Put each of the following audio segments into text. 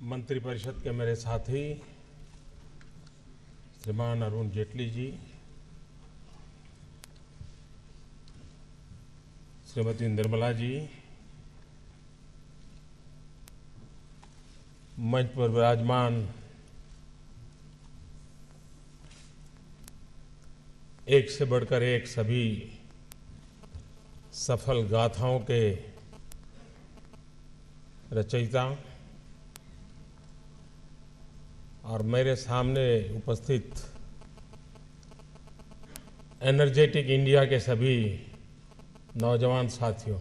मंत्रिपरिषद के मेरे साथी श्रीमान अरुण जेटली जी, श्रीमती निर्मला जी, मंच पर विराजमान एक से बढ़कर एक सभी सफल गाथाओं के रचयिता और मेरे सामने उपस्थित एनर्जेटिक इंडिया के सभी नौजवान साथियों,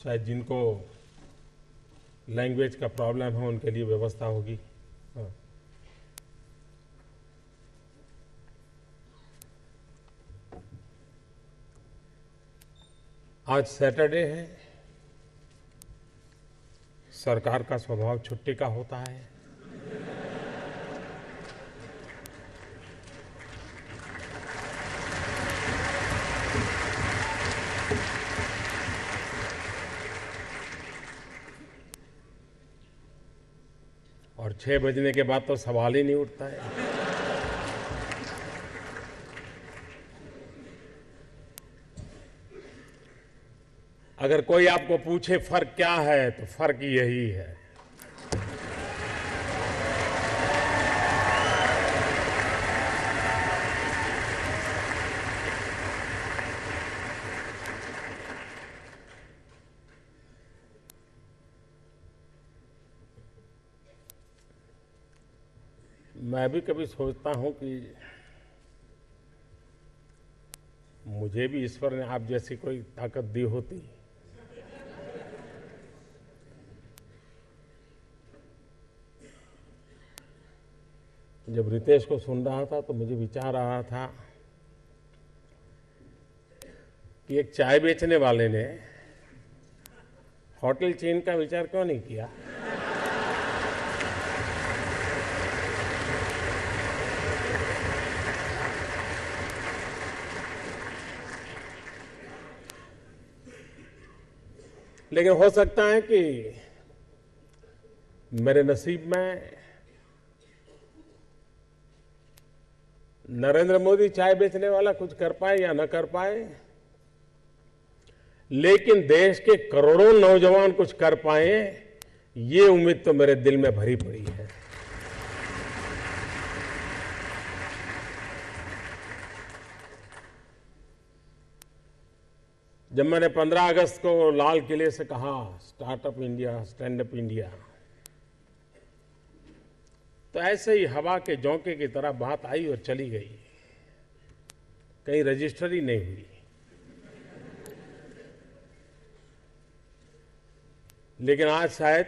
शायद जिनको लैंग्वेज का प्रॉब्लम है उनके लिए व्यवस्था होगी। आज सैटरडे है। सरकार का स्वभाव छुट्टी का होता है। और 6 बजने के बाद तो सवाल ही नहीं उठता है। अगर कोई आपको पूछे फर्क क्या है तो फर्क यही है। मैं भी कभी सोचता हूं कि मुझे भी ईश्वर ने आप जैसी कोई ताकत दी होती। जब रितेश को सुन रहा था तो मुझे विचार आ रहा था कि एक चाय बेचने वाले ने होटल चेन का विचार क्यों नहीं किया। लेकिन हो सकता है कि मेरे नसीब में नरेंद्र मोदी चाय बेचने वाला कुछ कर पाए या न कर पाए, लेकिन देश के करोड़ों नौजवान कुछ कर पाए, ये उम्मीद तो मेरे दिल में भरी पड़ी है। जब मैंने 15 अगस्त को लाल किले से कहा startup India, stand up India, तो ऐसे ही हवा के झोंके की तरह बात आई और चली गई, कहीं रजिस्टर ही नहीं हुई। लेकिन आज शायद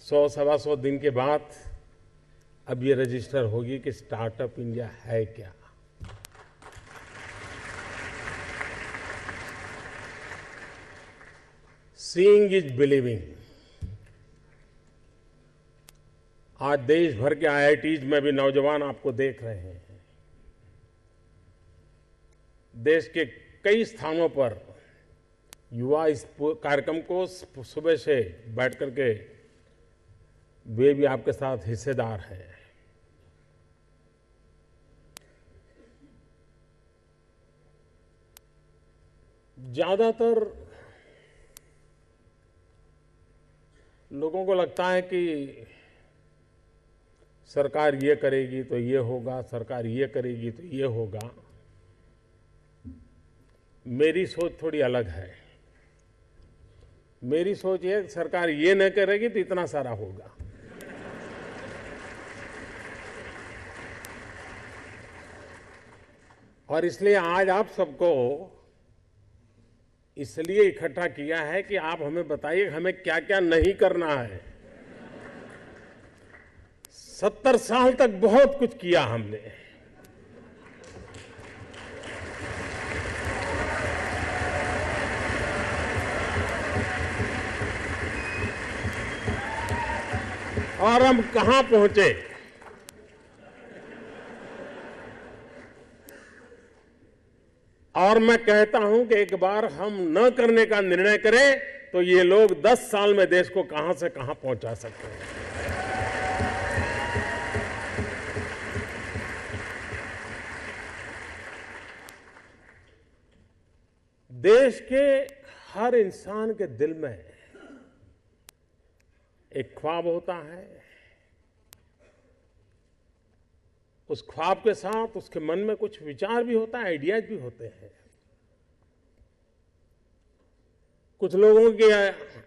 100-125 दिन के बाद अब ये रजिस्टर होगी कि स्टार्टअप इंडिया है क्या। Seeing is believing. आज देश भर के आईआईटीज में भी नौजवान आपको देख रहे हैं। देश के कई स्थानों पर युवा इस कार्यक्रम को सुबह से बैठ करके वे भी आपके साथ हिस्सेदार हैं। ज्यादातर लोगों को लगता है कि सरकार ये करेगी तो ये होगा, सरकार ये करेगी तो ये होगा। मेरी सोच थोड़ी अलग है। मेरी सोच ये सरकार ये न करेगी तो इतना सारा होगा। और इसलिए आज आप सबको इसलिए इकट्ठा किया है कि आप हमें बताइए हमें क्या क्या नहीं करना है। 70 साल तक बहुत कुछ किया हमने। और हम कहां पहुंचे। और मैं कहता हूं कि एक बार हम न करने का निर्णय करें तो ये लोग 10 साल में देश को कहां से कहां पहुंचा सकते हैं। देश के हर इंसान के दिल में एक ख्वाब होता है। उस ख्वाब के साथ उसके मन में कुछ विचार भी होता है, आइडियाज भी होते हैं। कुछ लोगों के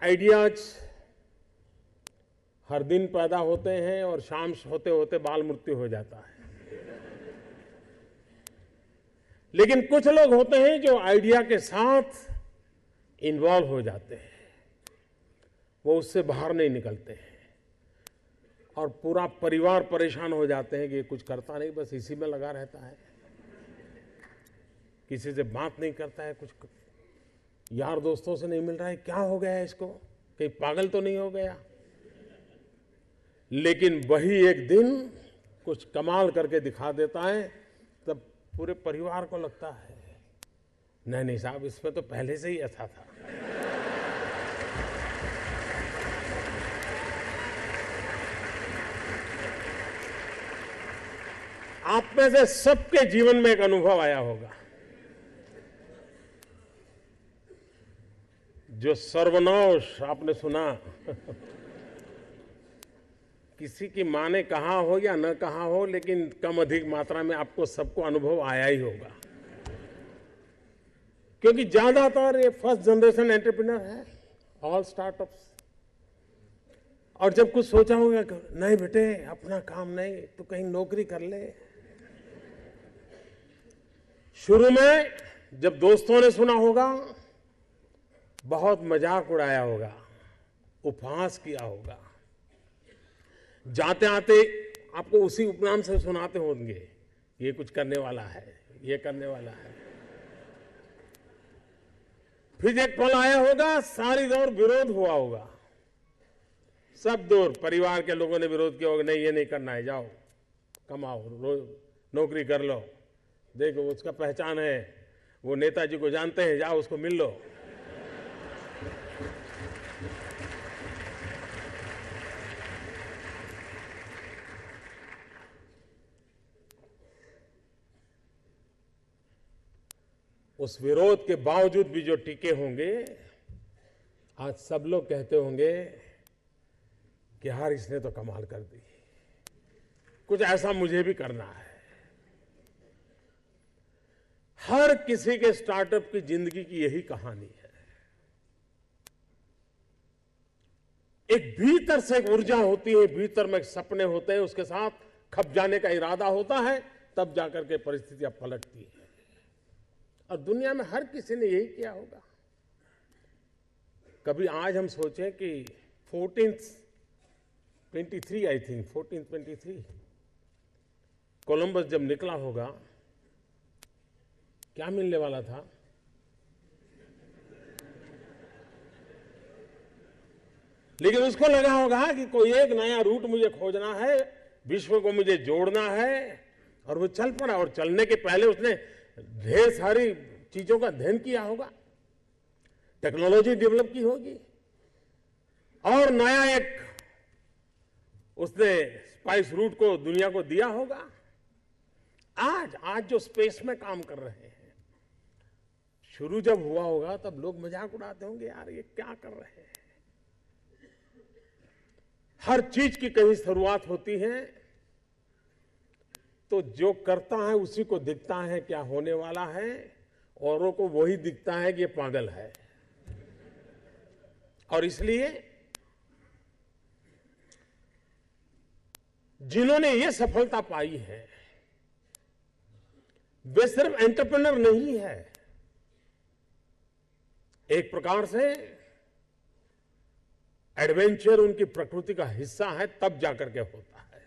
आइडियाज हर दिन पैदा होते हैं और शाम होते होते बाल मृत्यु हो जाता है। लेकिन कुछ लोग होते हैं जो आइडिया के साथ इन्वॉल्व हो जाते हैं, वो उससे बाहर नहीं निकलते हैं और पूरा परिवार परेशान हो जाते हैं कि ये कुछ करता नहीं, बस इसी में लगा रहता है, किसी से बात नहीं करता है, कुछ यार दोस्तों से नहीं मिल रहा है, क्या हो गया है इसको, कहीं पागल तो नहीं हो गया। लेकिन वही एक दिन कुछ कमाल करके दिखा देता है, तब पूरे परिवार को लगता है नहीं साहब, इसमें तो पहले से ही ऐसा था। आप में से सबके जीवन में एक अनुभव आया होगा, जो सर्वनाश आपने सुना किसी की मां ने कहा हो या न कहा हो, लेकिन कम अधिक मात्रा में आपको सबको अनुभव आया ही होगा, क्योंकि ज्यादातर ये फर्स्ट जनरेशन एंटरप्रेन्योर है, ऑल स्टार्टअप्स। और जब कुछ सोचा होगा नहीं बेटे अपना काम नहीं, तो कहीं नौकरी कर ले। शुरू में जब दोस्तों ने सुना होगा, बहुत मजाक उड़ाया होगा, उपहास किया होगा, जाते आते आपको उसी उपनाम से सुनाते होंगे, ये कुछ करने वाला है, ये करने वाला है। फिर एक पल आया होगा, सारी दौर विरोध हुआ होगा, सब दौर परिवार के लोगों ने विरोध किया होगा, नहीं ये नहीं करना है, जाओ कमाओ, नौकरी कर लो, देखो उसका पहचान है, वो नेताजी को जानते हैं, जाओ उसको मिल लो। उस विरोध के बावजूद भी जो टिके होंगे, आज सब लोग कहते होंगे कि यार इसने तो कमाल कर दी, कुछ ऐसा मुझे भी करना है। हर किसी के स्टार्टअप की जिंदगी की यही कहानी है। एक भीतर से एक ऊर्जा होती है, भीतर में सपने होते हैं, उसके साथ खप जाने का इरादा होता है, तब जाकर के परिस्थितियां पलटती है। और दुनिया में हर किसी ने यही किया होगा। कभी आज हम सोचें कि 1423 आई थिंक 1423 कोलंबस जब निकला होगा, क्या मिलने वाला था? लेकिन उसको लगा होगा कि कोई एक नया रूट मुझे खोजना है, विश्व को मुझे जोड़ना है, और वो चल पड़ा। और चलने के पहले उसने ढेर सारी चीजों का अध्ययन किया होगा, टेक्नोलॉजी डेवलप की होगी, और नया एक उसने स्पाइस रूट को दुनिया को दिया होगा। आज जो स्पेस में काम कर रहे हैं, शुरू जब हुआ होगा तब लोग मजाक उड़ाते होंगे, यार ये क्या कर रहे हैं। हर चीज की कहीं शुरुआत होती है, तो जो करता है उसी को दिखता है क्या होने वाला है, औरों को वही दिखता है कि ये पागल है। और इसलिए जिन्होंने ये सफलता पाई है, वे सिर्फ एंटरप्रेन्योर नहीं है, एक प्रकार से एडवेंचर उनकी प्रकृति का हिस्सा है, तब जाकर के होता है।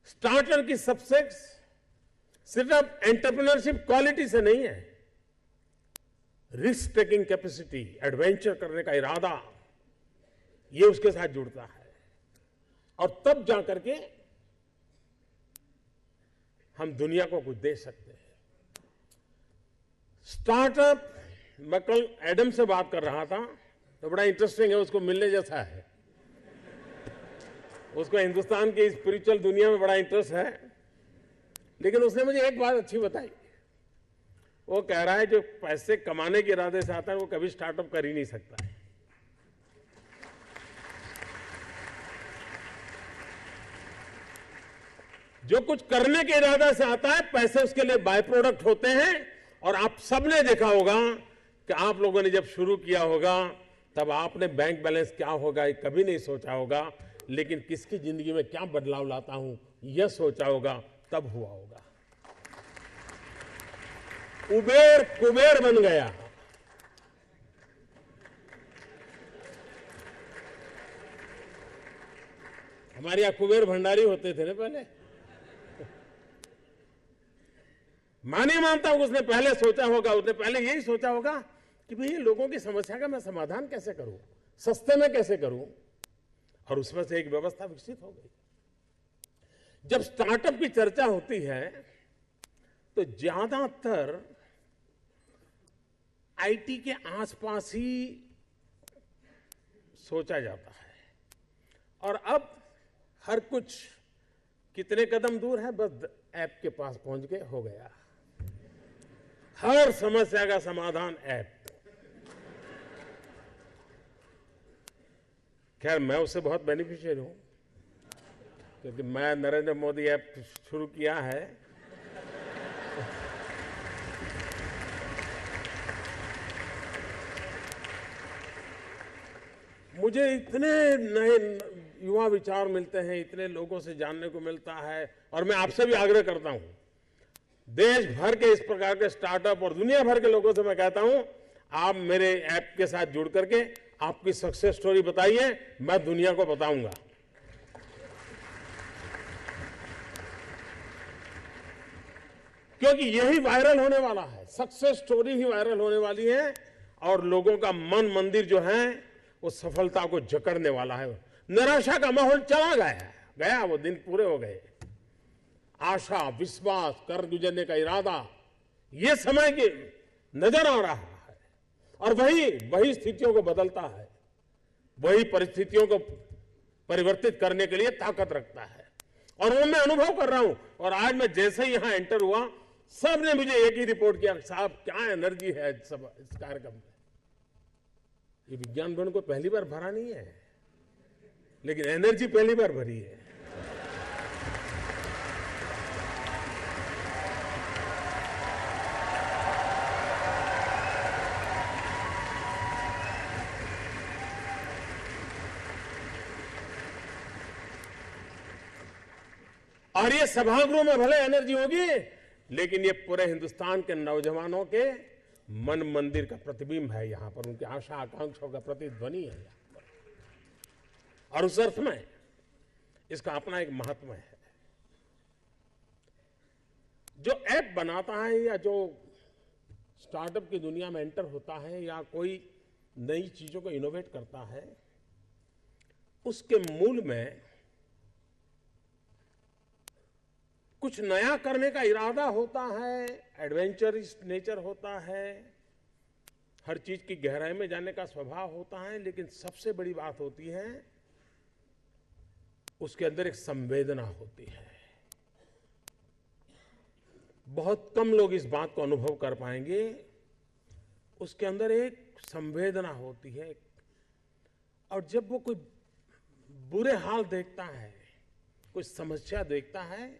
स्टार्टर की सक्सेस सिर्फ एंटरप्रेन्योरशिप क्वालिटी से नहीं है, रिस्क टेकिंग कैपेसिटी, एडवेंचर करने का इरादा, ये उसके साथ जुड़ता है। और तब जाकर के हम दुनिया को कुछ दे सकते हैं। स्टार्टअप, मैं कल एडम से बात कर रहा था तो बड़ा इंटरेस्टिंग है, उसको मिलने जैसा है। उसको हिंदुस्तान की स्पिरिचुअल दुनिया में बड़ा इंटरेस्ट है, लेकिन उसने मुझे एक बात अच्छी बताई। वो कह रहा है जो पैसे कमाने के इरादे से आता है वो कभी स्टार्टअप कर ही नहीं सकता है। जो कुछ करने के इरादे से आता है पैसे उसके लिए बाय प्रोडक्ट होते हैं। और आप सबने देखा होगा कि आप लोगों ने जब शुरू किया होगा तब आपने बैंक बैलेंस क्या होगा ये कभी नहीं सोचा होगा, लेकिन किसकी जिंदगी में क्या बदलाव लाता हूं यह सोचा होगा, तब हुआ होगा। उबेर कुबेर बन गया। हमारे यहां कुबेर भंडारी होते थे ना पहले। मैं नहीं मानता हूं उसने पहले सोचा होगा, उसने पहले यही सोचा होगा कि भाई लोगों की समस्या का मैं समाधान कैसे करूं, सस्ते में कैसे करूं, और उसमें से एक व्यवस्था विकसित हो गई। जब स्टार्टअप की चर्चा होती है तो ज्यादातर आईटी के आसपास ही सोचा जाता है, और अब हर कुछ कितने कदम दूर है, बस ऐप के पास पहुंच के हो गया। हर समस्या का समाधान ऐप। खैर मैं उससे बहुत बेनिफिशियल हूं, क्योंकि मैं नरेंद्र मोदी ऐप शुरू किया है। मुझे इतने नए युवा विचार मिलते हैं, इतने लोगों से जानने को मिलता है, और मैं आपसे भी आग्रह करता हूं, देश भर के इस प्रकार के स्टार्टअप और दुनिया भर के लोगों से मैं कहता हूं, आप मेरे ऐप के साथ जुड़ करके आपकी सक्सेस स्टोरी बताइए, मैं दुनिया को बताऊंगा। क्योंकि यही वायरल होने वाला है, सक्सेस स्टोरी ही वायरल होने वाली है, और लोगों का मन मंदिर जो है वो सफलता को जकड़ने वाला है। निराशा का माहौल चला गया, वो दिन पूरे हो गए। आशा, विश्वास, कर गुजरने का इरादा, ये समय की नजर आ रहा है, और वही स्थितियों को बदलता है, वही परिस्थितियों को परिवर्तित करने के लिए ताकत रखता है। और वो मैं अनुभव कर रहा हूं। और आज मैं जैसे ही यहां एंटर हुआ, सबने मुझे एक ही रिपोर्ट किया, साहब क्या एनर्जी है सब इस कार्यक्रम में। ये विज्ञान भवन को पहली बार भरा नहीं है, लेकिन एनर्जी पहली बार भरी है। और ये सभागृह में भले एनर्जी होगी, लेकिन ये पूरे हिंदुस्तान के नौजवानों के मन मंदिर का प्रतिबिंब है। यहां पर उनकी आशा आकांक्षाओं का प्रतिध्वनि है यहां पर। और उस अर्थ में इसका अपना एक महत्व है। जो ऐप बनाता है या जो स्टार्टअप की दुनिया में एंटर होता है या कोई नई चीजों को इनोवेट करता है, उसके मूल में कुछ नया करने का इरादा होता है, एडवेंचरस नेचर होता है, हर चीज की गहराई में जाने का स्वभाव होता है, लेकिन सबसे बड़ी बात होती है उसके अंदर एक संवेदना होती है। बहुत कम लोग इस बात को अनुभव कर पाएंगे। उसके अंदर एक संवेदना होती है, और जब वो कोई बुरे हाल देखता है, कोई समस्या देखता है,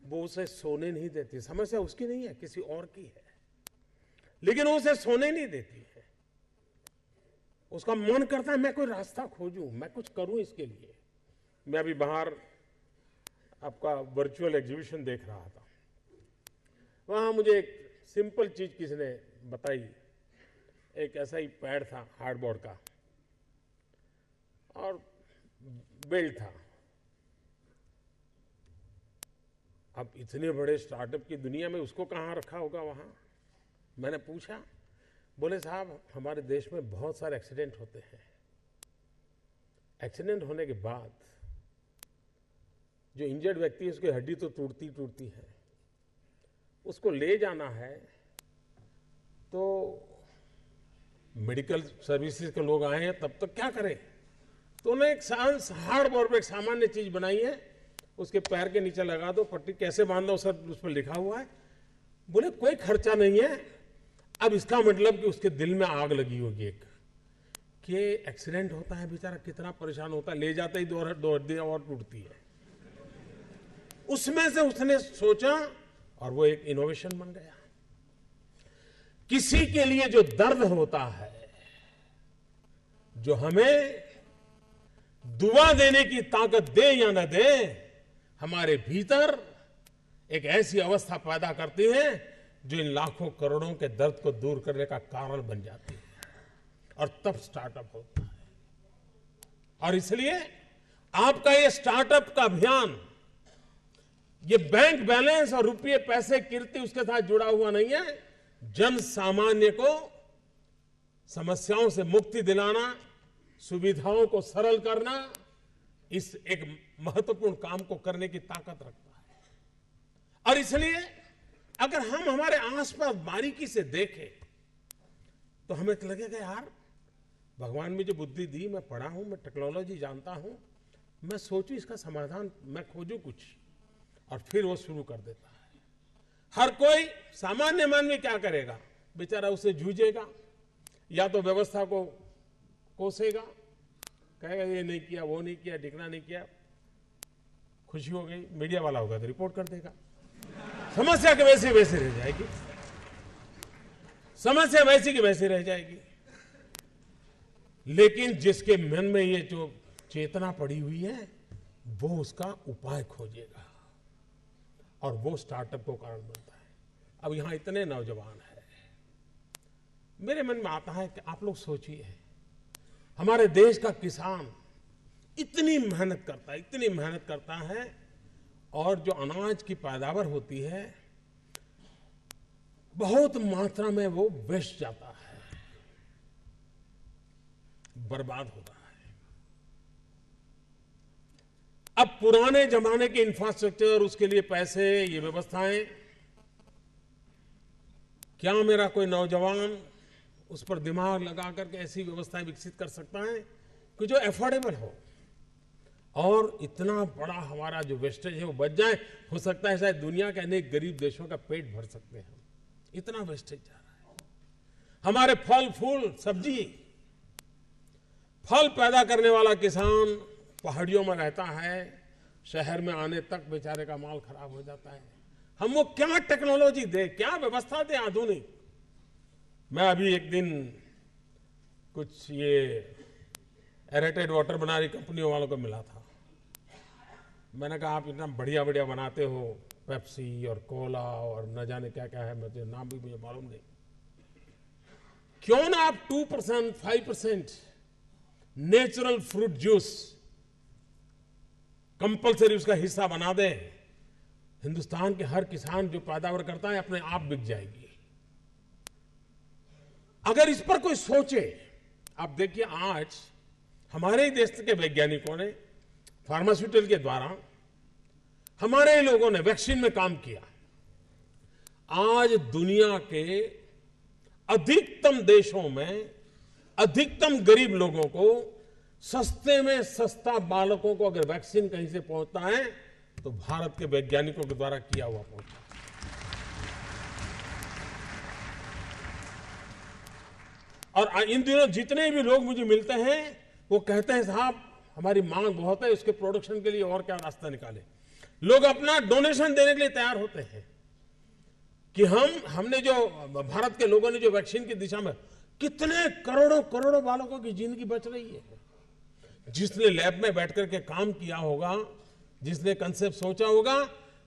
वो उसे सोने नहीं देती। समस्या उसकी नहीं है, किसी और की है, लेकिन वो उसे सोने नहीं देती है। उसका मन करता है मैं कोई रास्ता खोजूं, मैं कुछ करूं इसके लिए। मैं अभी बाहर आपका वर्चुअल एग्जीबिशन देख रहा था, वहां मुझे एक सिंपल चीज किसी ने बताई। एक ऐसा ही पैड था हार्डबोर्ड का, और बेल्ट था। अब इतने बड़े स्टार्टअप की दुनिया में उसको कहाँ रखा होगा वहाँ। मैंने पूछा, बोले साहब हमारे देश में बहुत सारे एक्सीडेंट होते हैं। एक्सीडेंट होने के बाद जो इंजर्ड व्यक्ति है उसकी हड्डी तो टूटती है, उसको ले जाना है, तो मेडिकल सर्विसेज के लोग आए हैं, तब तो क्या करें? तो उन्होंने एक हार्ड बोर्ड पे एक सामान्य चीज बनाई है, उसके पैर के नीचे लगा दो पट्टी, कैसे बांध दो सब उस पर लिखा हुआ है। बोले कोई खर्चा नहीं है। अब इसका मतलब कि उसके दिल में आग लगी होगी एक, कि एक्सीडेंट होता है बेचारा कितना परेशान होता है, ले जाते ही दो हड्डियां और टूटती है। उसमें से उसने सोचा और वो एक इनोवेशन बन गया। किसी के लिए जो दर्द होता है, जो हमें दुआ देने की ताकत दे या न दे, हमारे भीतर एक ऐसी अवस्था पैदा करती है जो इन लाखों करोड़ों के दर्द को दूर करने का कारण बन जाती है, और तब स्टार्टअप होता है। और इसलिए आपका ये स्टार्टअप का अभियान, ये बैंक बैलेंस और रुपये पैसे कीर्ति उसके साथ जुड़ा हुआ नहीं है। जन सामान्य को समस्याओं से मुक्ति दिलाना, सुविधाओं को सरल करना, इस एक महत्वपूर्ण काम को करने की ताकत रखता है। और इसलिए अगर हम हमारे आसपास बारीकी से देखें तो हमें लगेगा यार, भगवान ने जो बुद्धि दी, मैं पढ़ा हूं, मैं टेक्नोलॉजी जानता हूं, मैं सोचूं इसका समाधान, मैं खोजूं कुछ, और फिर वो शुरू कर देता है। हर कोई सामान्य मानवी क्या करेगा? बेचारा उसे जूझेगा, या तो व्यवस्था को कोसेगा, कहेगा ये नहीं किया, वो नहीं किया, डिकना नहीं किया, खुशी हो गई, मीडिया वाला होगा तो रिपोर्ट कर देगा, समस्या के वैसे वैसे रह जाएगी, समस्या वैसी की वैसी रह जाएगी। लेकिन जिसके मन में ये जो चेतना पड़ी हुई है, वो उसका उपाय खोजेगा और वो स्टार्टअप को कारण बनता है। अब यहां इतने नौजवान हैं, मेरे मन में आता है कि आप लोग सोचिए, हमारे देश का किसान इतनी मेहनत करता है, इतनी मेहनत करता है, और जो अनाज की पैदावार होती है बहुत मात्रा में वो वेस्ट जाता है, बर्बाद होता है। अब पुराने जमाने के इंफ्रास्ट्रक्चर, उसके लिए पैसे, ये व्यवस्थाएं, क्या मेरा कोई नौजवान उस पर दिमाग लगा करके ऐसी व्यवस्थाएं विकसित कर सकता है कि जो एफोर्डेबल हो और इतना बड़ा हमारा जो वेस्टेज है वो बच जाए? हो सकता है शायद दुनिया के अनेक गरीब देशों का पेट भर सकते हैं, इतना वेस्टेज जा रहा है। हमारे फल फूल सब्जी, फल पैदा करने वाला किसान पहाड़ियों में रहता है, शहर में आने तक बेचारे का माल खराब हो जाता है। हम वो क्या टेक्नोलॉजी दे, क्या व्यवस्था दे आधुनिक? मैं अभी एक दिन कुछ ये एरेटेड वाटर बना रही कंपनियों वालों को मिला था। मैंने कहा आप इतना बढ़िया बढ़िया बनाते हो, पेप्सी और कोला और न जाने क्या क्या है, मुझे नाम भी मुझे मालूम नहीं, क्यों ना आप 2%, 5% नेचुरल फ्रूट जूस कंपलसरी उसका हिस्सा बना दे। हिंदुस्तान के हर किसान जो पैदावार करता है अपने आप बिक जाएगी। अगर इस पर कोई सोचे, आप देखिए आज हमारे ही देश के वैज्ञानिकों ने फार्मास्यूटिकल के द्वारा, हमारे ही लोगों ने वैक्सीन में काम किया। आज दुनिया के अधिकतम देशों में अधिकतम गरीब लोगों को सस्ते में सस्ता, बालकों को अगर वैक्सीन कहीं से पहुंचता है तो भारत के वैज्ञानिकों के द्वारा किया हुआ पहुंचा। और इन दिनों जितने भी लोग मुझे मिलते हैं वो कहते हैं साहब हमारी मांग बहुत है, उसके प्रोडक्शन के लिए और क्या रास्ता निकाले। लोग अपना डोनेशन देने के लिए तैयार होते हैं कि हमने जो भारत के लोगों ने जो वैक्सीन की दिशा में कितने करोड़ों करोड़ों बालकों की जिंदगी बच रही है। जिसने लैब में बैठ करके काम किया होगा, जिसने कंसेप्ट सोचा होगा,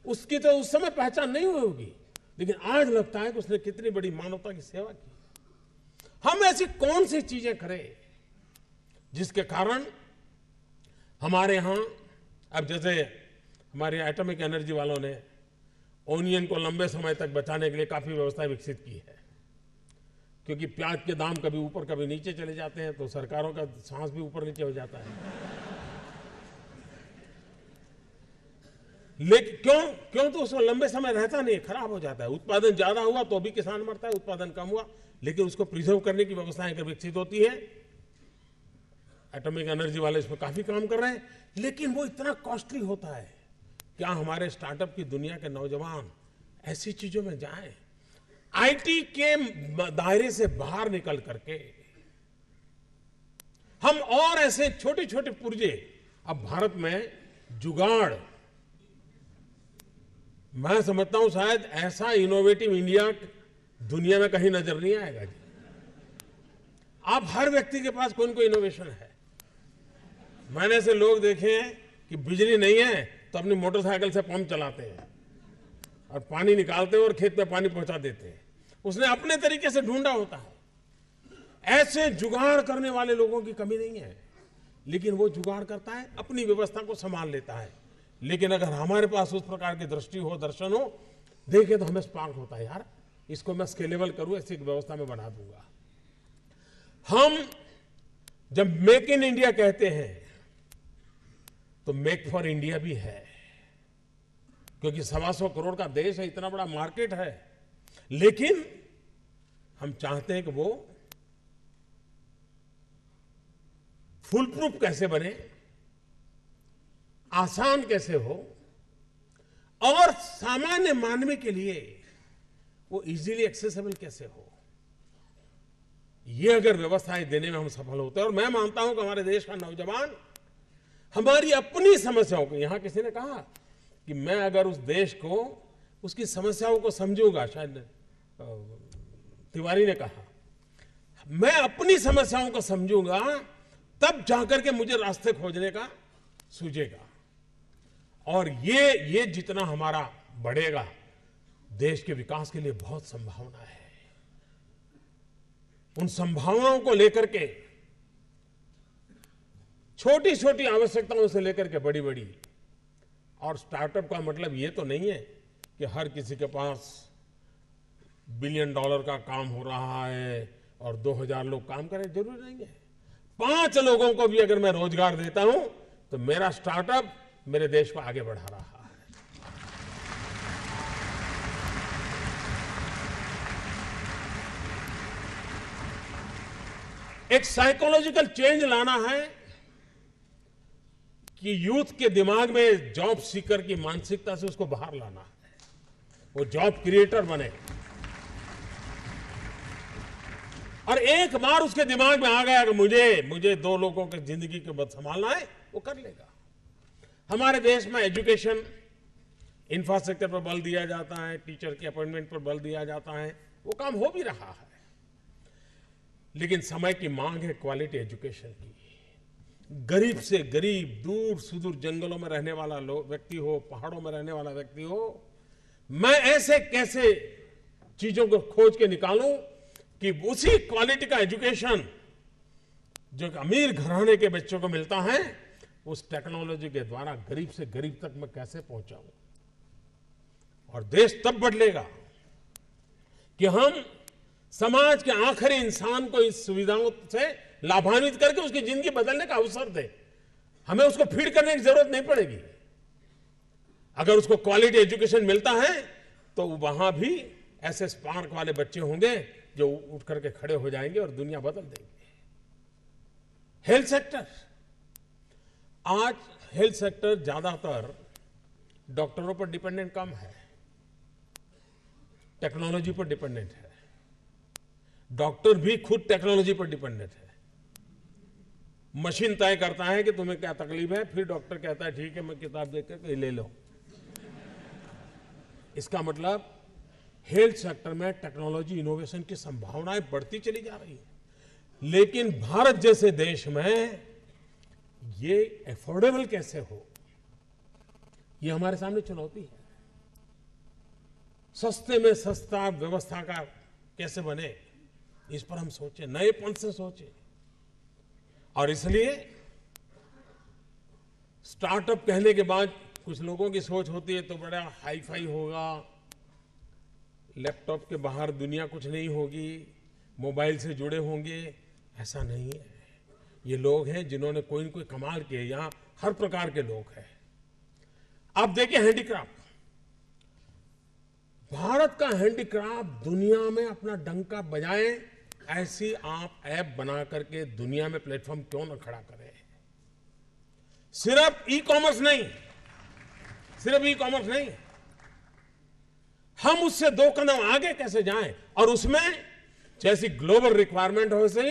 उसकी तो उस समय पहचान नहीं हुई होगी, लेकिन आज लगता है कि उसने कितनी बड़ी मानवता की सेवा की। हम ऐसी कौन सी चीजें करें जिसके कारण हमारे यहां, अब जैसे हमारे एटॉमिक एनर्जी वालों ने ओनियन को लंबे समय तक बचाने के लिए काफी व्यवस्थाएं विकसित की है, क्योंकि प्याज के दाम कभी ऊपर कभी नीचे चले जाते हैं तो सरकारों का सांस भी ऊपर नीचे हो जाता है। लेकिन क्यों तो उसको लंबे समय रहता नहीं, खराब हो जाता है। उत्पादन ज्यादा हुआ तो भी किसान मरता है, उत्पादन कम हुआ लेकिन उसको प्रिजर्व करने की व्यवस्थाएं अगर विकसित होती है। एटॉमिक एनर्जी वाले इसमें काफी काम कर रहे हैं, लेकिन वो इतना कॉस्टली होता है। क्या हमारे स्टार्टअप की दुनिया के नौजवान ऐसी चीजों में जाएं? आईटी के दायरे से बाहर निकल करके हम और ऐसे छोटे छोटे पुर्जे, अब भारत में जुगाड़, मैं समझता हूं शायद ऐसा इनोवेटिव इंडिया दुनिया में कहीं नजर नहीं आएगा जी। आप हर व्यक्ति के पास कोई न कोई इनोवेशन है। मैंने ऐसे लोग देखे हैं कि बिजली नहीं है तो अपनी मोटरसाइकिल से पंप चलाते हैं और पानी निकालते हैं और खेत में पानी पहुंचा देते हैं। उसने अपने तरीके से ढूंढा होता है। ऐसे जुगाड़ करने वाले लोगों की कमी नहीं है, लेकिन वो जुगाड़ करता है, अपनी व्यवस्था को संभाल लेता है। लेकिन अगर हमारे पास उस प्रकार की दृष्टि हो, दर्शन हो, देखे तो हमें स्पार्क होता है, यार इसको मैं स्केलेबल करूं, ऐसी एक व्यवस्था में बना दूंगा। हम जब मेक इन इंडिया कहते हैं तो मेक फॉर इंडिया भी है, क्योंकि 125 करोड़ का देश है, इतना बड़ा मार्केट है। लेकिन हम चाहते हैं कि वो फुल प्रूफ कैसे बने, आसान कैसे हो और सामान्य मानवी के लिए वो इजीली एक्सेसिबल कैसे हो। ये अगर व्यवस्थाएं देने में हम सफल होते हैं, और मैं मानता हूं कि हमारे देश का नौजवान हमारी अपनी समस्याओं को, यहां किसी ने कहा कि मैं अगर उस देश को, उसकी समस्याओं को समझूंगा, शायद तिवारी ने कहा, मैं अपनी समस्याओं को समझूंगा तब जाकर के मुझे रास्ते खोजने का सूझेगा। और ये जितना हमारा बढ़ेगा, देश के विकास के लिए बहुत संभावना है। उन संभावनाओं को लेकर के, छोटी छोटी आवश्यकताओं से लेकर के बड़ी बड़ी, और स्टार्टअप का मतलब ये तो नहीं है कि हर किसी के पास $1 बिलियन का काम हो रहा है और 2000 लोग काम करें, जरूरी नहीं है। 5 लोगों को भी अगर मैं रोजगार देता हूं तो मेरा स्टार्टअप मेरे देश को आगे बढ़ा रहा है। एक साइकोलॉजिकल चेंज लाना है कि यूथ के दिमाग में जॉब सीकर की मानसिकता से उसको बाहर लाना है, वो जॉब क्रिएटर बने। और एक बार उसके दिमाग में आ गया कि मुझे 2 लोगों की जिंदगी को बद संभालना है, वो कर लेगा। हमारे देश में एजुकेशन इंफ्रास्ट्रक्चर पर बल दिया जाता है, टीचर के अपॉइंटमेंट पर बल दिया जाता है, वो काम हो भी रहा है। लेकिन समय की मांग है क्वालिटी एजुकेशन की। गरीब से गरीब, दूर सुदूर जंगलों में रहने वाला व्यक्ति हो, पहाड़ों में रहने वाला व्यक्ति हो, मैं ऐसे कैसे चीजों को खोज के निकालूं कि उसी क्वालिटी का एजुकेशन जो अमीर घराने के बच्चों को मिलता है, उस टेक्नोलॉजी के द्वारा गरीब से गरीब तक मैं कैसे पहुंचाऊं। और देश तब बदलेगा कि हम समाज के आखिरी इंसान को इस सुविधाओं से लाभान्वित करके उसकी जिंदगी बदलने का अवसर दे। हमें उसको फीड करने की जरूरत नहीं पड़ेगी। अगर उसको क्वालिटी एजुकेशन मिलता है तो वहां भी ऐसे स्पार्क वाले बच्चे होंगे जो उठ करके खड़े हो जाएंगे और दुनिया बदल देंगे। हेल्थ सेक्टर, आज हेल्थ सेक्टर ज्यादातर डॉक्टरों पर डिपेंडेंट कम है, टेक्नोलॉजी पर डिपेंडेंट है। डॉक्टर भी खुद टेक्नोलॉजी पर डिपेंडेंट है। मशीन तय करता है कि तुम्हें क्या तकलीफ है, फिर डॉक्टर कहता है ठीक है, मैं किताब देकर ले लो। इसका मतलब हेल्थ सेक्टर में टेक्नोलॉजी इनोवेशन की संभावनाएं बढ़ती चली जा रही है। लेकिन भारत जैसे देश में ये अफोर्डेबल कैसे हो, ये हमारे सामने चुनौती है। सस्ते में सस्ता व्यवस्था का कैसे बने, इस पर हम सोचें, नएपन से सोचें। और इसलिए स्टार्टअप कहने के बाद कुछ लोगों की सोच होती है तो बड़ा हाई फाई होगा, लैपटॉप के बाहर दुनिया कुछ नहीं होगी, मोबाइल से जुड़े होंगे। ऐसा नहीं है। ये लोग हैं जिन्होंने कोई न कोई कमाल किए। यहाँ हर प्रकार के लोग हैं। आप देखिए हैंडीक्राफ्ट, भारत का हैंडीक्राफ्ट दुनिया में अपना डंका बजाए, ऐसी आप ऐप बना करके दुनिया में प्लेटफॉर्म क्यों न खड़ा करें। सिर्फ ई कॉमर्स नहीं, सिर्फ ई कॉमर्स नहीं, हम उससे 2 कदम आगे कैसे जाएं और उसमें जैसी ग्लोबल रिक्वायरमेंट हो वैसे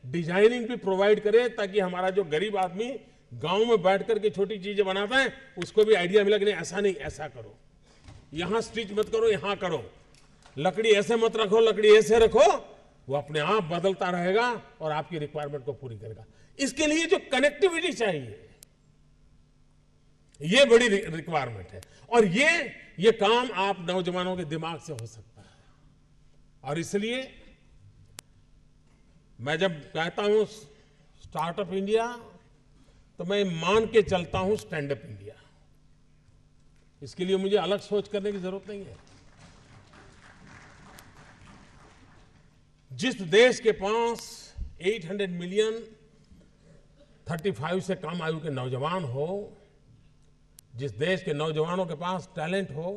डिजाइनिंग भी प्रोवाइड करें, ताकि हमारा जो गरीब आदमी गांव में बैठ करके छोटी चीजें बनाता है उसको भी आइडिया मिला कि नहीं ऐसा नहीं ऐसा करो, यहां स्टिच मत करो यहां करो, लकड़ी ऐसे मत रखो लकड़ी ऐसे रखो, वो अपने आप बदलता रहेगा और आपकी रिक्वायरमेंट को पूरी करेगा। इसके लिए जो कनेक्टिविटी चाहिए ये बड़ी रिक्वायरमेंट है और ये काम आप नौजवानों के दिमाग से हो सकता है। और इसलिए मैं जब कहता हूं स्टार्टअप इंडिया तो मैं मान के चलता हूं स्टैंड अप इंडिया। इसके लिए मुझे अलग सोच करने की जरूरत नहीं है। जिस देश के पास 800 मिलियन 35 से कम आयु के नौजवान हो, जिस देश के नौजवानों के पास टैलेंट हो,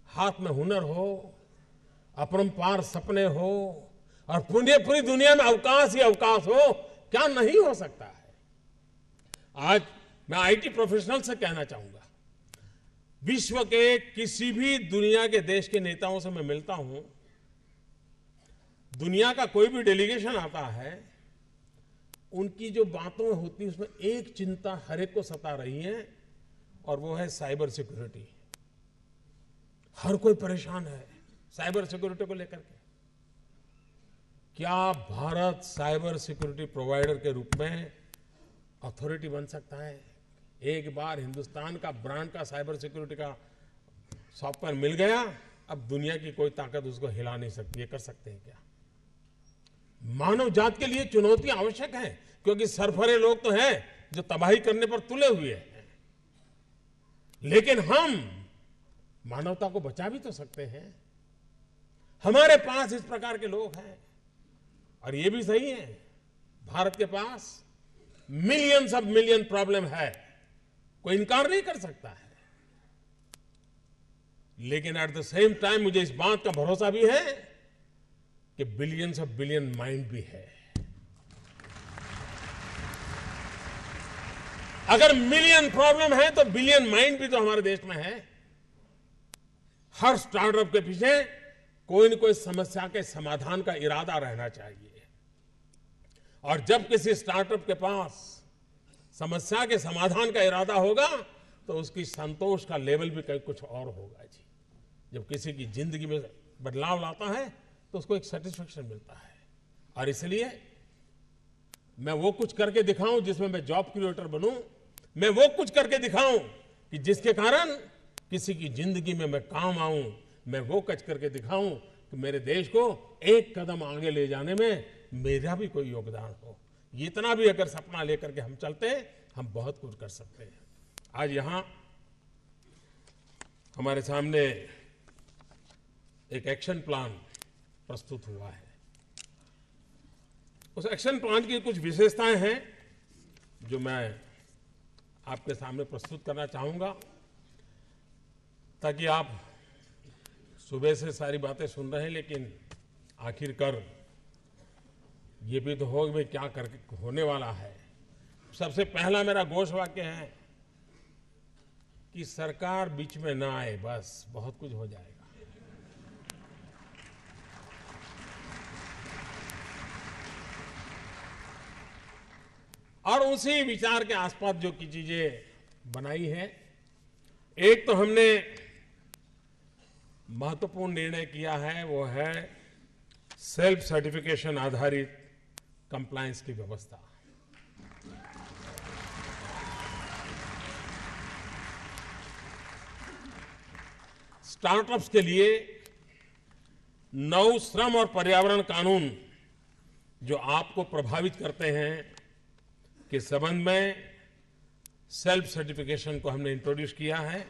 हाथ में हुनर हो, अपरंपार सपने हो और पूरी दुनिया में अवकाश ही अवकाश हो, क्या नहीं हो सकता है। आज मैं आईटी प्रोफेशनल से कहना चाहूंगा, विश्व के किसी भी दुनिया के देश के नेताओं से मैं मिलता हूं, दुनिया का कोई भी डेलीगेशन आता है, उनकी जो बातों होती है उसमें एक चिंता हर एक को सता रही है और वो है साइबर सिक्योरिटी। हर कोई परेशान है साइबर सिक्योरिटी को लेकर के। क्या भारत साइबर सिक्योरिटी प्रोवाइडर के रूप में अथॉरिटी बन सकता है? एक बार हिंदुस्तान का ब्रांड का साइबर सिक्योरिटी का सॉफ्टवेयर मिल गया, अब दुनिया की कोई ताकत उसको हिला नहीं सकती। ये कर सकते हैं क्या? मानव जात के लिए चुनौती आवश्यक है, क्योंकि सरफरे लोग तो हैं जो तबाही करने पर तुले हुए हैं, लेकिन हम मानवता को बचा भी तो सकते हैं। हमारे पास इस प्रकार के लोग हैं और ये भी सही है, भारत के पास मिलियंस ऑफ मिलियन प्रॉब्लम है, कोई इनकार नहीं कर सकता है। लेकिन एट द सेम टाइम मुझे इस बात का भरोसा भी है कि बिलियंस ऑफ बिलियन माइंड भी है। अगर मिलियन प्रॉब्लम है तो बिलियन माइंड भी तो हमारे देश में है। हर स्टार्टअप के पीछे कोई न कोई समस्या के समाधान का इरादा रहना चाहिए और जब किसी स्टार्टअप के पास समस्या के समाधान का इरादा होगा तो उसकी संतोष का लेवल भी कहीं कुछ और होगा जी। जब किसी की जिंदगी में बदलाव लाता है तो उसको एक सेटिस्फेक्शन मिलता है। और इसलिए मैं वो कुछ करके दिखाऊं जिसमें मैं जॉब क्रिएटर बनूं, मैं वो कुछ करके दिखाऊं कि जिसके कारण किसी की जिंदगी में मैं काम आऊं, मैं वो कुछ करके दिखाऊं कि मेरे देश को एक कदम आगे ले जाने में मेरा भी कोई योगदान हो। इतना भी अगर सपना लेकर के हम चलते हैं, हम बहुत कुछ कर सकते हैं। आज यहां हमारे सामने एक एक्शन प्लान प्रस्तुत हुआ है। उस एक्शन प्लान की कुछ विशेषताएं हैं जो मैं आपके सामने प्रस्तुत करना चाहूंगा, ताकि आप सुबह से सारी बातें सुन रहे हैं, लेकिन आखिरकार ये भी तो हो कि भाई क्या करके होने वाला है। सबसे पहला मेरा घोष वाक्य है कि सरकार बीच में ना आए, बस बहुत कुछ हो जाएगा। और उसी विचार के आसपास जो की चीजें बनाई है, एक तो हमने महत्वपूर्ण निर्णय किया है, वो है सेल्फ सर्टिफिकेशन आधारित कंप्लायंस की व्यवस्था। स्टार्टअप्स के लिए नौ श्रम और पर्यावरण कानून जो आपको प्रभावित करते हैं के संबंध में सेल्फ सर्टिफिकेशन को हमने इंट्रोड्यूस किया है।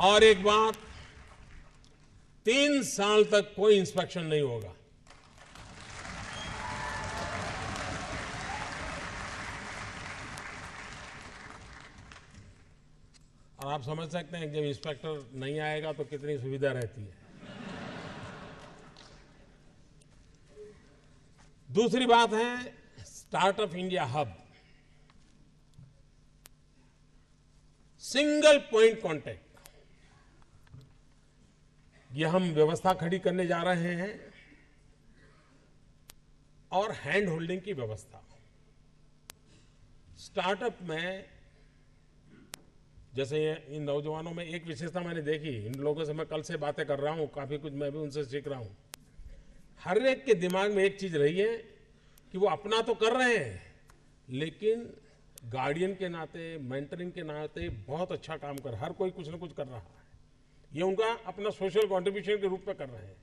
और एक बात, 3 साल तक कोई इंस्पेक्शन नहीं होगा। आप समझ सकते हैं कि जब इंस्पेक्टर नहीं आएगा तो कितनी सुविधा रहती है। दूसरी बात है startup India hub, single point contact. ये हम व्यवस्था खड़ी करने जा रहे हैं और हैंड होल्डिंग की व्यवस्था। स्टार्टअप में जैसे इन नौजवानों में एक विशेषता मैंने देखी, इन लोगों से मैं कल से बातें कर रहा हूं, काफी कुछ मैं भी उनसे सीख रहा हूं। हर एक के दिमाग में एक चीज रही है कि वो अपना तो कर रहे हैं, लेकिन गार्डियन के नाते, मेंटरिंग के नाते बहुत अच्छा काम कर, हर कोई कुछ ना कुछ कर रहा है। ये उनका अपना सोशल कंट्रीब्यूशन के रूप में कर रहे हैं।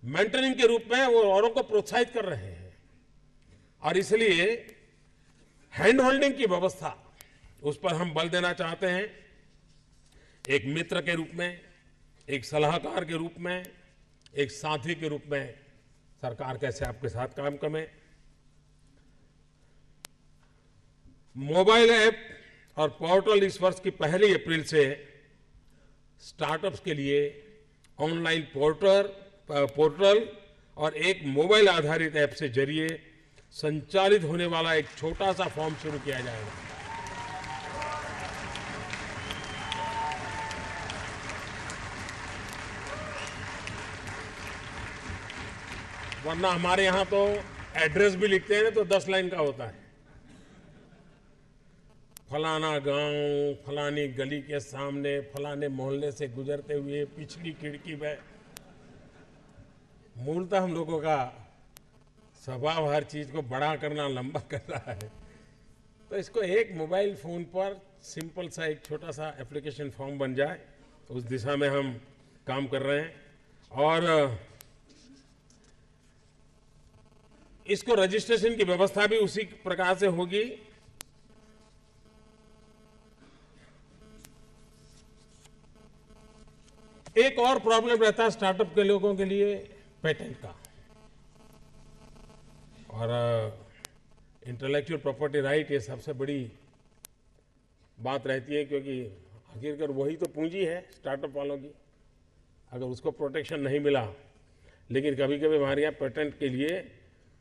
मेंटरिंग के रूप में वो औरों को प्रोत्साहित कर रहे हैं। और इसलिए हैंड होल्डिंग की व्यवस्था, उस पर हम बल देना चाहते हैं। एक मित्र के रूप में, एक सलाहकार के रूप में, एक साथी के रूप में सरकार कैसे आपके साथ काम करे। मोबाइल ऐप और पोर्टल इस वर्ष की 1 अप्रैल से स्टार्टअप्स के लिए ऑनलाइन पोर्टल और एक मोबाइल आधारित ऐप से जरिए संचालित होने वाला एक छोटा सा फॉर्म शुरू किया जाएगा। वरना हमारे यहां तो एड्रेस भी लिखते हैं तो 10 लाइन का होता है। फलाना गांव, फलानी गली के सामने, फलाने मोहल्ले से गुजरते हुए पिछली खिड़की में। मूलतः हम लोगों का स्वभाव हर चीज को बड़ा करना, लंबा करना है। तो इसको एक मोबाइल फोन पर सिंपल सा एक छोटा सा एप्लीकेशन फॉर्म बन जाए, तो उस दिशा में हम काम कर रहे हैं। और इसको रजिस्ट्रेशन की व्यवस्था भी उसी प्रकार से होगी। एक और प्रॉब्लम रहता है स्टार्टअप के लोगों के लिए, पेटेंट का और इंटेलेक्चुअल प्रॉपर्टी राइट। ये सबसे बड़ी बात रहती है, क्योंकि आखिरकार वही तो पूंजी है स्टार्टअप वालों की। अगर उसको प्रोटेक्शन नहीं मिला, लेकिन कभी कभी हमारे यहाँ पेटेंट के लिए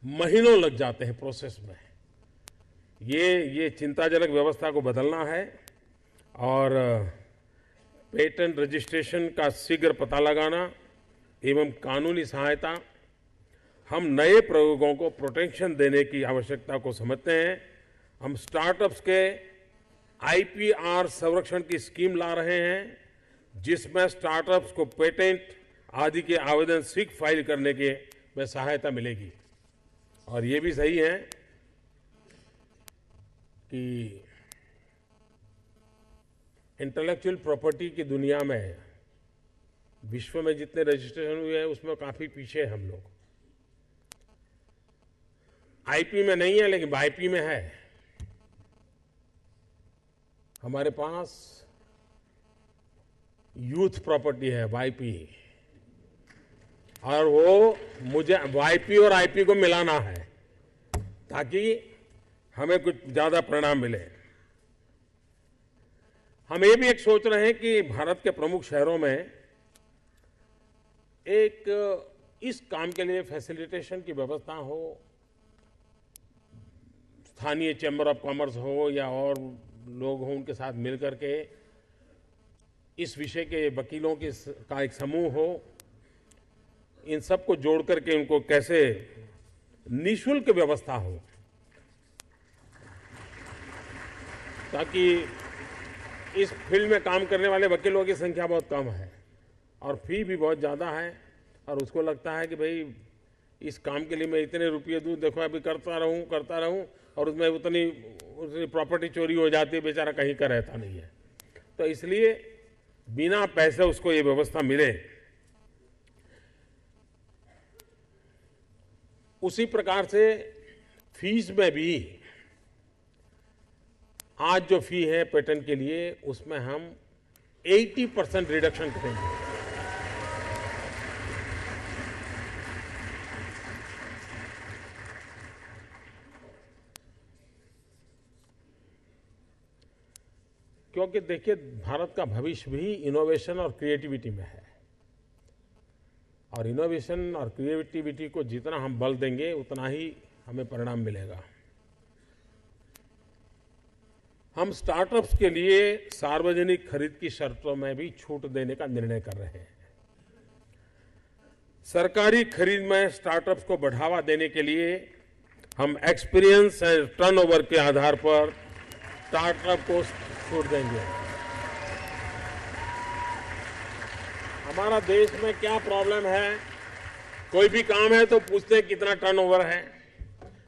महीनों लग जाते हैं प्रोसेस में। ये चिंताजनक व्यवस्था को बदलना है और पेटेंट रजिस्ट्रेशन का शीघ्र पता लगाना एवं कानूनी सहायता। हम नए प्रयोगों को प्रोटेक्शन देने की आवश्यकता को समझते हैं। हम स्टार्टअप्स के आईपीआर संरक्षण की स्कीम ला रहे हैं, जिसमें स्टार्टअप्स को पेटेंट आदि के आवेदन शीघ्र फाइल करने के में सहायता मिलेगी। और ये भी सही है कि इंटेलेक्चुअल प्रॉपर्टी की दुनिया में विश्व में जितने रजिस्ट्रेशन हुए हैं उसमें काफी पीछे हम लोग। आईपी में नहीं है, लेकिन वाईपी में है। हमारे पास यूथ प्रॉपर्टी है, वाईपी, और वो मुझे वाईपी और आईपी को मिलाना है ताकि हमें कुछ ज्यादा परिणाम मिले। हम ये भी एक सोच रहे हैं कि भारत के प्रमुख शहरों में एक इस काम के लिए फैसिलिटेशन की व्यवस्था हो, स्थानीय चैम्बर ऑफ कॉमर्स हो या और लोग हों, उनके साथ मिलकर के इस विषय के वकीलों का एक समूह हो। इन सबको जोड़ करके उनको कैसे निःशुल्क व्यवस्था हो, ताकि इस फील्ड में काम करने वाले वकीलों की संख्या बहुत कम है और फी भी बहुत ज़्यादा है। और उसको लगता है कि भाई इस काम के लिए मैं इतने रुपये दूँ, देखो अभी करता रहूं और उसमें उतनी प्रॉपर्टी चोरी हो जाती है, बेचारा कहीं का रहता नहीं है। तो इसलिए बिना पैसे उसको ये व्यवस्था मिले। उसी प्रकार से फीस में भी आज जो फी है पेटेंट के लिए, उसमें हम 80% रिडक्शन करेंगे। क्योंकि देखिए भारत का भविष्य भी इनोवेशन और क्रिएटिविटी में है, और इनोवेशन और क्रिएटिविटी को जितना हम बल देंगे उतना ही हमें परिणाम मिलेगा। हम स्टार्टअप्स के लिए सार्वजनिक खरीद की शर्तों में भी छूट देने का निर्णय कर रहे हैं। सरकारी खरीद में स्टार्टअप्स को बढ़ावा देने के लिए हम एक्सपीरियंस एंड टर्नओवर के आधार पर स्टार्टअप को छूट देंगे। हमारा देश में क्या प्रॉब्लम है, कोई भी काम है तो पूछते हैं कितना टर्नओवर है,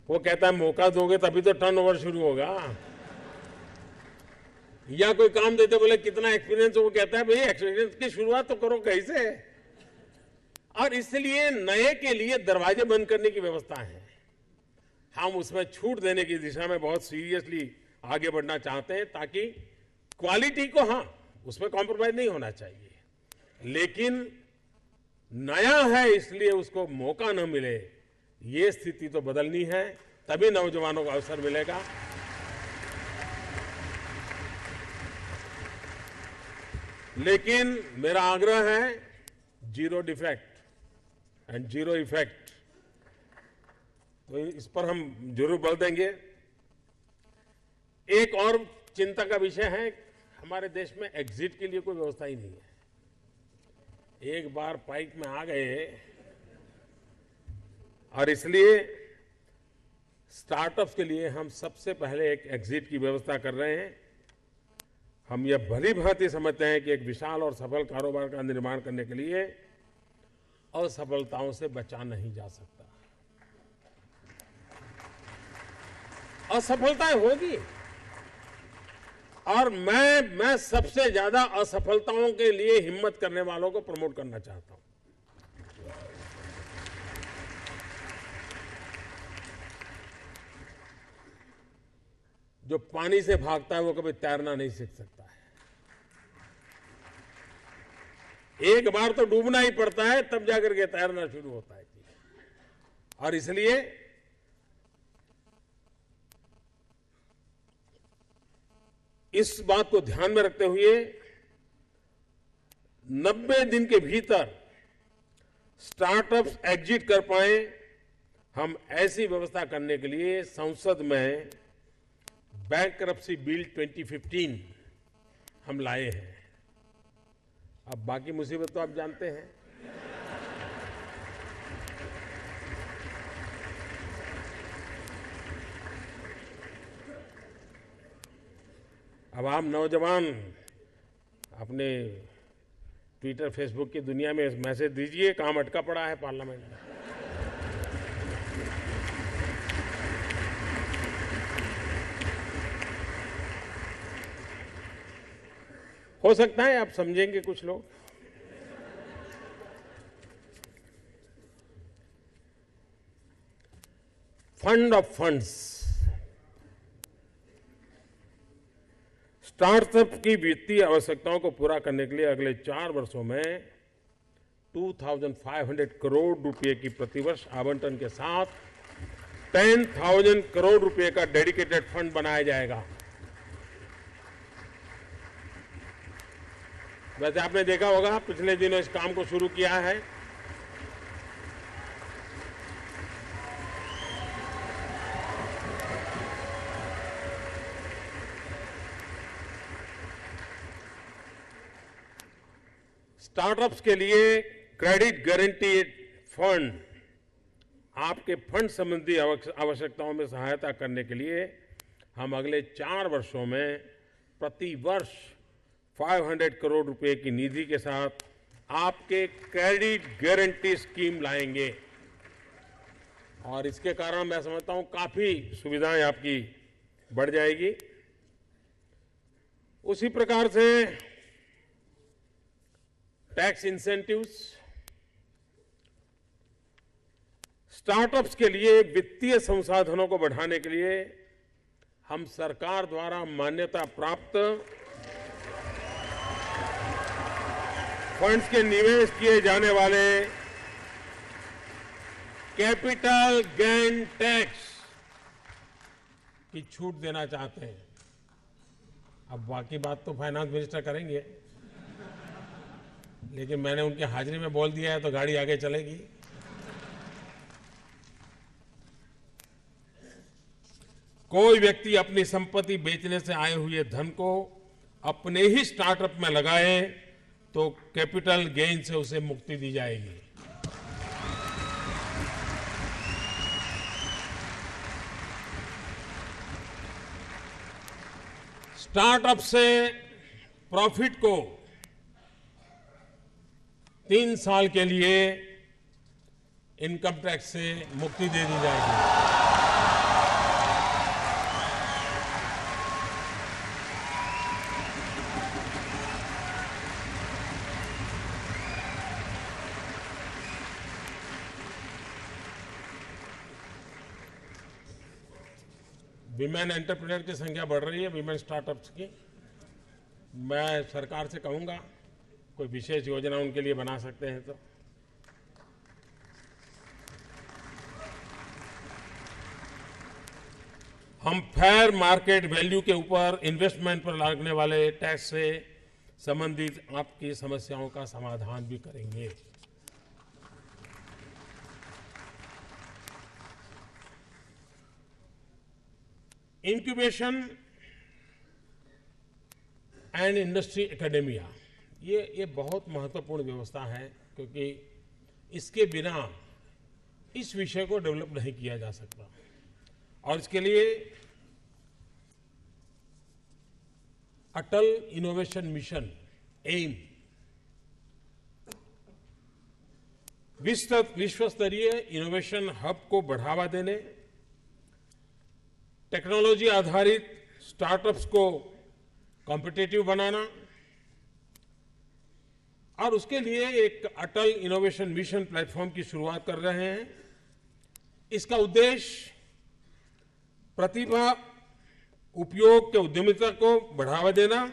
वो कहता है मौका दोगे तभी तो टर्नओवर शुरू होगा, या कोई काम देते बोले कितना एक्सपीरियंस, वो कहता है भाई एक्सपीरियंस की शुरुआत तो करो कैसे। और इसलिए नए के लिए दरवाजे बंद करने की व्यवस्था है। हम उसमें छूट देने की दिशा में बहुत सीरियसली आगे बढ़ना चाहते हैं, ताकि क्वालिटी को, हाँ उसमें कॉम्प्रोमाइज नहीं होना चाहिए, लेकिन नया है इसलिए उसको मौका न मिले, ये स्थिति तो बदलनी है, तभी नौजवानों को अवसर मिलेगा। लेकिन मेरा आग्रह है zero defect and zero effect, तो इस पर हम जरूर बल देंगे। एक और चिंता का विषय है, हमारे देश में एग्जिट के लिए कोई व्यवस्था ही नहीं है। एक बार पाइप में आ गए, और इसलिए स्टार्टअप्स के लिए हम सबसे पहले एक एग्जिट की व्यवस्था कर रहे हैं। हम यह भली भांति समझते हैं कि एक विशाल और सफल कारोबार का निर्माण करने के लिए असफलताओं से बचा नहीं जा सकता। असफलताएं होगी, और मैं सबसे ज्यादा असफलताओं के लिए हिम्मत करने वालों को प्रमोट करना चाहता हूं। जो पानी से भागता है वो कभी तैरना नहीं सीख सकता है। एक बार तो डूबना ही पड़ता है, तब जाकर के तैरना शुरू होता है। और इसलिए इस बात को ध्यान में रखते हुए 90 दिन के भीतर स्टार्टअप्स एग्जिट कर पाए, हम ऐसी व्यवस्था करने के लिए संसद में बैंकरप्सी बिल 2015 हम लाए हैं। अब बाकी मुसीबत तो आप जानते हैं। अब आप नौजवान अपने ट्विटर फेसबुक की दुनिया में मैसेज दीजिए, काम अटका पड़ा है पार्लियामेंट में। हो सकता है आप समझेंगे कुछ लोग। फंड ऑफ फंड्स, स्टार्टअप की वित्तीय आवश्यकताओं को पूरा करने के लिए अगले 4 वर्षों में 2500 करोड़ रुपए की प्रतिवर्ष आवंटन के साथ 10,000 करोड़ रुपए का डेडिकेटेड फंड बनाया जाएगा। वैसे आपने देखा होगा पिछले दिनों इस काम को शुरू किया है। स्टार्टअप्स के लिए क्रेडिट गारंटी फंड आपके फंड संबंधी आवश्यकताओं में सहायता करने के लिए हम अगले 4 वर्षों में प्रति वर्ष 500 करोड़ रुपए की निधि के साथ आपके क्रेडिट गारंटी स्कीम लाएंगे, और इसके कारण मैं समझता हूं काफी सुविधाएं आपकी बढ़ जाएगी। उसी प्रकार से टैक्स इंसेंटिव्स, स्टार्टअप्स के लिए वित्तीय संसाधनों को बढ़ाने के लिए हम सरकार द्वारा मान्यता प्राप्त फंड्स के निवेश किए जाने वाले कैपिटल गेन टैक्स की छूट देना चाहते हैं। अब बाकी बात तो फाइनेंस मिनिस्टर करेंगे, लेकिन मैंने उनकी हाजिरी में बोल दिया है तो गाड़ी आगे चलेगी। कोई व्यक्ति अपनी संपत्ति बेचने से आए हुए धन को अपने ही स्टार्टअप में लगाए तो कैपिटल गेन से उसे मुक्ति दी जाएगी। स्टार्टअप से प्रॉफिट को 3 साल के लिए इनकम टैक्स से मुक्ति दे दी जाएगी। विमेन एंटरप्रेन्योर की संख्या बढ़ रही है, विमेन स्टार्टअप्स की। मैं सरकार से कहूंगा कोई विशेष योजना उनके लिए बना सकते हैं तो। हम फेयर मार्केट वैल्यू के ऊपर इन्वेस्टमेंट पर लगने वाले टैक्स से संबंधित आपकी समस्याओं का समाधान भी करेंगे। इंक्यूबेशन एंड इंडस्ट्री एकेडेमिया ये बहुत महत्वपूर्ण व्यवस्था है, क्योंकि इसके बिना इस विषय को डेवलप नहीं किया जा सकता। और इसके लिए अटल इनोवेशन मिशन एम विश्व स्तरीय इनोवेशन हब को बढ़ावा देने, टेक्नोलॉजी आधारित स्टार्टअप्स को कॉम्पिटिटिव बनाना और उसके लिए एक अटल इनोवेशन मिशन प्लेटफॉर्म की शुरुआत कर रहे हैं। इसका उद्देश्य प्रतिभा उपयोग के उद्यमिता को बढ़ावा देना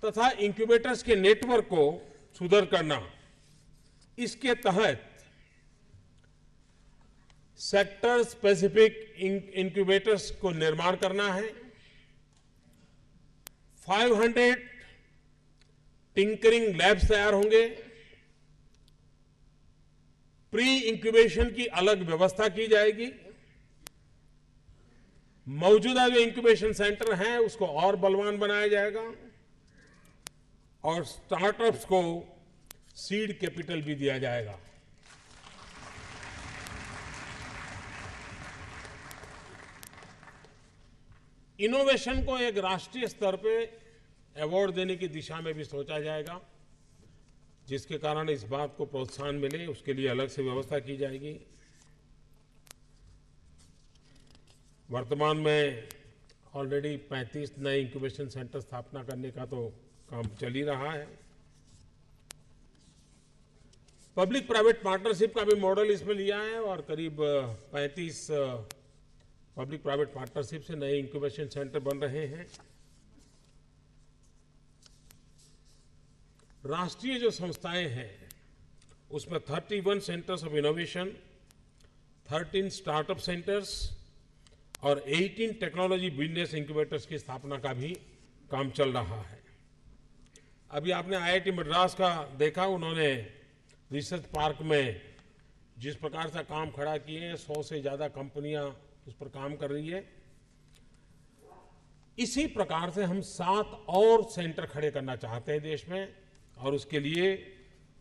तथा इंक्यूबेटर्स के नेटवर्क को सुदृढ़ करना। इसके तहत सेक्टर स्पेसिफिक इंक्यूबेटर्स को निर्माण करना है। 500 टिंकरिंग लैब्स तैयार होंगे। प्री इंक्यूबेशन की अलग व्यवस्था की जाएगी। मौजूदा जो इंक्यूबेशन सेंटर हैं उसको और बलवान बनाया जाएगा और स्टार्टअप्स को सीड कैपिटल भी दिया जाएगा। इनोवेशन को एक राष्ट्रीय स्तर पे अवार्ड देने की दिशा में भी सोचा जाएगा, जिसके कारण इस बात को प्रोत्साहन मिले, उसके लिए अलग से व्यवस्था की जाएगी। वर्तमान में ऑलरेडी 35 नए इंक्यूबेशन सेंटर स्थापना करने का तो काम चल ही रहा है। पब्लिक प्राइवेट पार्टनरशिप का भी मॉडल इसमें लिया है और करीब 35 पब्लिक प्राइवेट पार्टनरशिप से नए इंक्यूबेशन सेंटर बन रहे हैं। राष्ट्रीय जो संस्थाएं हैं उसमें 31 centres of innovation, 13 startup centres और 18 टेक्नोलॉजी बिजनेस इंक्यूबेटर्स की स्थापना का भी काम चल रहा है। अभी आपने आईआईटी मद्रास का देखा, उन्होंने रिसर्च पार्क में जिस प्रकार से काम खड़ा किए हैं, 100 से ज्यादा कंपनियां उस पर काम कर रही है। इसी प्रकार से हम 7 और सेंटर खड़े करना चाहते हैं देश में और उसके लिए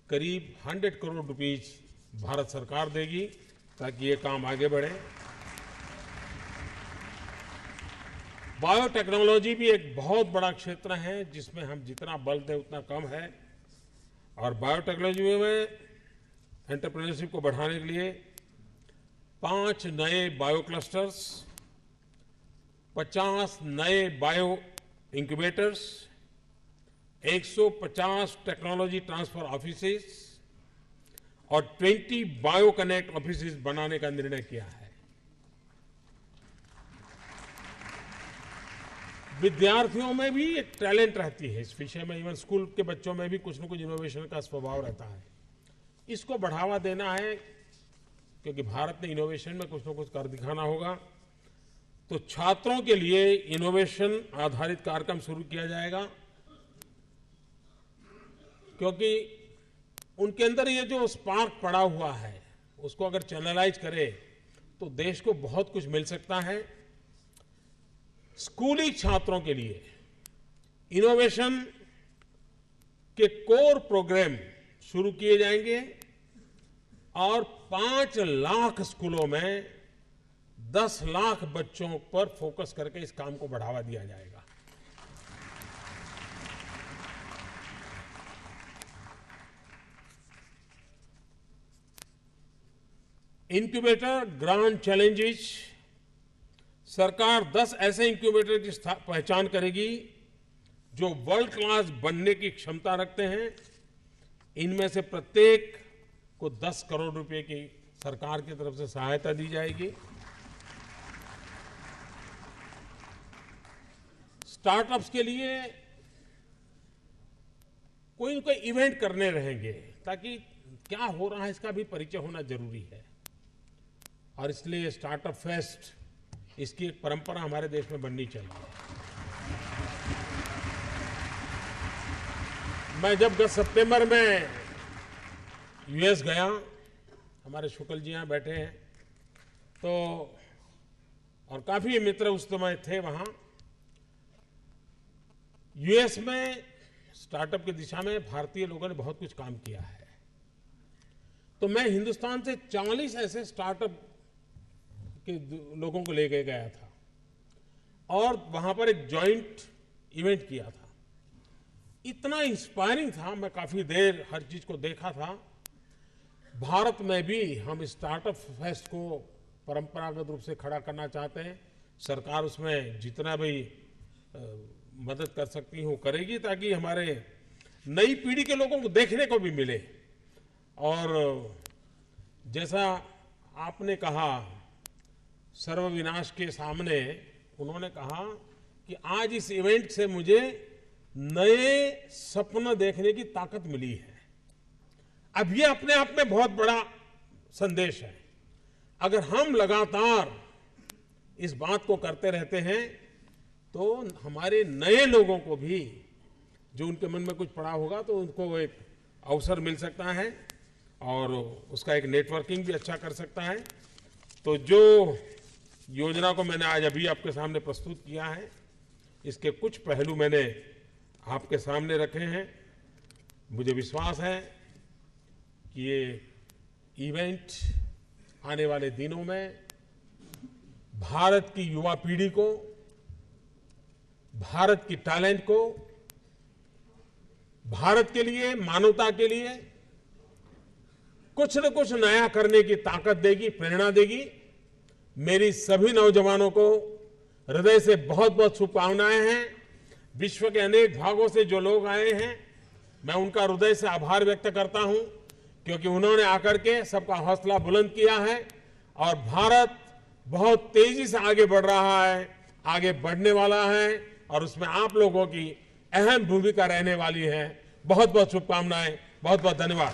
करीब 100 करोड़ रुपीस भारत सरकार देगी ताकि ये काम आगे बढ़े। बायोटेक्नोलॉजी भी एक बहुत बड़ा क्षेत्र है जिसमें हम जितना बल दें उतना कम है और बायोटेक्नोलॉजी में एंटरप्रेन्योरशिप को बढ़ाने के लिए 5 नए बायो क्लस्टर्स, 50 नए bio incubators, 150 technology transfer offices और 20 बायो कनेक्ट ऑफिसेस बनाने का निर्णय किया है। विद्यार्थियों में भी एक टैलेंट रहती है इस विषय में, इवन स्कूल के बच्चों में भी कुछ न कुछ इनोवेशन का स्वभाव रहता है। इसको बढ़ावा देना है क्योंकि भारत ने इनोवेशन में कुछ न कुछ कर दिखाना होगा। तो छात्रों के लिए इनोवेशन आधारित कार्यक्रम शुरू किया जाएगा, क्योंकि उनके अंदर ये जो स्पार्क पड़ा हुआ है उसको अगर चैनलाइज करे तो देश को बहुत कुछ मिल सकता है। स्कूली छात्रों के लिए इनोवेशन के कोर प्रोग्राम शुरू किए जाएंगे और 5 लाख स्कूलों में 10 लाख बच्चों पर फोकस करके इस काम को बढ़ावा दिया जाएगा। इंक्यूबेटर ग्रांड चैलेंजेस, सरकार 10 ऐसे इंक्यूबेटर की पहचान करेगी जो वर्ल्ड क्लास बनने की क्षमता रखते हैं। इनमें से प्रत्येक को 10 करोड़ रुपए की सरकार की तरफ से सहायता दी जाएगी। स्टार्टअप्स के लिए कोई न कोई इवेंट करने रहेंगे ताकि क्या हो रहा है इसका भी परिचय होना जरूरी है, और इसलिए स्टार्टअप फेस्ट, इसकी एक परंपरा हमारे देश में बननी चाहिए। मैं जब गत सितंबर में यूएस गया, हमारे शुक्ल जी यहाँ बैठे हैं, तो और काफी मित्र उस समय थे वहाँ। यूएस में स्टार्टअप की दिशा में भारतीय लोगों ने बहुत कुछ काम किया है। तो मैं हिंदुस्तान से 40 ऐसे स्टार्टअप के लोगों को लेके गया था और वहां पर एक जॉइंट इवेंट किया था। इतना इंस्पायरिंग था, मैं काफी देर हर चीज को देखा था। भारत में भी हम स्टार्टअप फेस्ट को परंपरागत रूप से खड़ा करना चाहते हैं। सरकार उसमें जितना भी मदद कर सकती है वो करेगी, ताकि हमारे नई पीढ़ी के लोगों को देखने को भी मिले। और जैसा आपने कहा, सर्वविनाश के सामने, उन्होंने कहा कि आज इस इवेंट से मुझे नए सपने देखने की ताकत मिली है। अब ये अपने आप में बहुत बड़ा संदेश है। अगर हम लगातार इस बात को करते रहते हैं तो हमारे नए लोगों को भी, जो उनके मन में कुछ पड़ा होगा, तो उनको एक अवसर मिल सकता है और उसका एक नेटवर्किंग भी अच्छा कर सकता है। तो जो योजना को मैंने आज अभी आपके सामने प्रस्तुत किया है, इसके कुछ पहलू मैंने आपके सामने रखे हैं। मुझे विश्वास है कि ये इवेंट आने वाले दिनों में भारत की युवा पीढ़ी को, भारत की टैलेंट को, भारत के लिए, मानवता के लिए कुछ न कुछ नया करने की ताकत देगी, प्रेरणा देगी। मेरी सभी नौजवानों को हृदय से बहुत बहुत शुभकामनाएं हैं। विश्व के अनेक भागों से जो लोग आए हैं, मैं उनका हृदय से आभार व्यक्त करता हूं, क्योंकि उन्होंने आकर के सबका हौसला बुलंद किया है। और भारत बहुत तेजी से आगे बढ़ रहा है, आगे बढ़ने वाला है, और उसमें आप लोगों की अहम भूमिका रहने वाली है। बहुत बहुत शुभकामनाएं, बहुत बहुत धन्यवाद।